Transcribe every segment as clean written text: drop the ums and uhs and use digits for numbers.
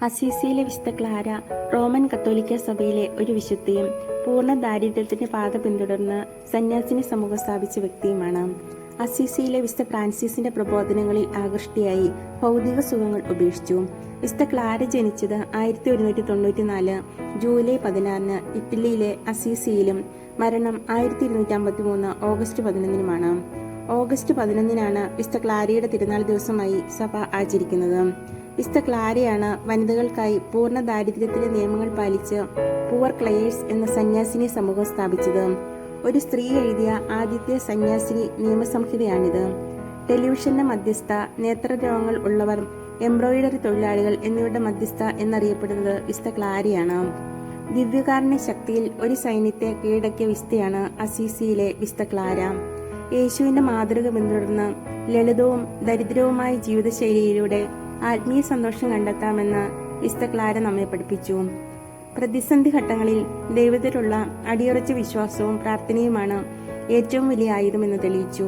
അസീസിയിലെ വിശുദ്ധ Clara Roman കത്തോലിക്ക സഭയിലെ ഒരു വിശുദ്ധിയും പൂർണ്ണ ദാരിദ്ര്യത്തിന്റെ പാത പിന്തുടർന്ന് സന്യാസിനി സമൂഹം സ്ഥാപിച്ച വ്യക്തിയുമാണ്. അസീസിയിലെ വിശുദ്ധ ഫ്രാൻസിസിന്റെ പ്രബോധനങ്ങളിൽ ആകൃഷ്ടയായി ഭൗതിക സുഖങ്ങൾ ഉപേക്ഷിച്ചു. വിശുദ്ധ ക്ലാര ജനിച്ചത് 1194 ജൂലൈ 16 ഇറ്റലിയിലെ അസീസിയിലും മരണം 1253 ഓഗസ്റ്റ് 11 ഓഗസ്റ്റ് 11 വിശുദ്ധ ക്ലാരയുടെ തിരുനാൾ ദിവസമായി സഭ ആചരിക്കുന്നത്. വിശുദ്ധ ക്ലാരയാണ് വനിതകൾക്കായി പൂർണ്ണ ദാരിദ്ര്യത്തിലെ നിയമങ്ങൾ പാലിച്ച് പൂവർ ക്ലയേഴ്സ് എന്ന സന്യാസിനി സമൂഹം സ്ഥാപിച്ചത്. ഒരു സ്ത്രീ എഴുതിയ ആദ്യത്തെ സന്യാസിനി നിയമസംഹിതയാണിത്. ടെലിവിഷന്റെ മധ്യസ്ഥ, നേത്രരോഗങ്ങൾ ഉള്ളവർ, എംബ്രോയിഡറി തൊഴിലാളികൾ എന്നിവരുടെ മധ്യസ്ഥ എന്നറിയപ്പെടുന്നത് വിശുദ്ധ ക്ലാരയാണ്. ദിവ്യകാരുണ്യ ശക്തിയിൽ ഒരു സൈന്യത്തെ കീഴടക്കിയ വിശുദ്ധയാണ് അസീസിയിലെ വിശുദ്ധ ക്ലാര. യേശുവിന്റെ മാതൃക പിന്തുടർന്ന് ലളിതവും ദരിദ്രവുമായ ജീവിതശൈലിയിലൂടെ ആത്മീയ സന്തോഷം കണ്ടെത്താമെന്ന് വിശുദ്ധ ക്ലാര നമ്മെ പഠിപ്പിച്ചു. പ്രതിസന്ധി ഘട്ടങ്ങളിൽ ദൈവത്തിലുള്ള അടിയുറച്ച വിശ്വാസവും പ്രാർത്ഥനയുമാണ് ഏറ്റവും വലിയ ആയുധമെന്ന് തെളിയിച്ചു.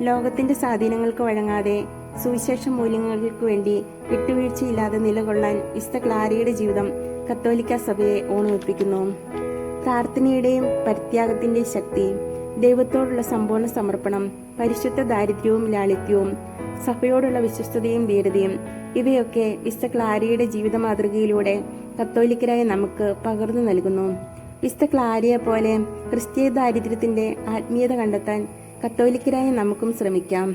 ലോകത്തിന്റെ സ്വാധീനങ്ങൾക്ക് വഴങ്ങാതെ സുവിശേഷ മൂല്യങ്ങൾക്ക് വേണ്ടി വിട്ടുവീഴ്ചയില്ലാതെ നിലകൊള്ളാൻ വിശുദ്ധ ക്ലാരയുടെ ജീവിതം കത്തോലിക്ക സഭയെ ഓർമ്മിപ്പിക്കുന്നു. പ്രാർത്ഥനയുടെയും പരിത്യാഗത്തിന്റെയും ശക്തി, ദൈവത്തോടുള്ള സമ്പൂർണ്ണ സമർപ്പണം, പരിശുദ്ധ ദാരിദ്ര്യവും ലാളിത്യവും, സഭയോടുള്ള വിശ്വസ്തതയും ധീരതയും ഇവയൊക്കെ വിശുദ്ധ ക്ലാരയുടെ ജീവിത മാതൃകയിലൂടെ കത്തോലിക്കരായ നമുക്ക് പകർന്നു നൽകുന്നു. വിശുദ്ധ ക്ലാരയെ പോലെ ക്രിസ്തീയ ദാരിദ്ര്യത്തിന്റെ ആത്മീയത കണ്ടെത്താൻ കത്തോലിക്കരായ നമുക്കും ശ്രമിക്കാം.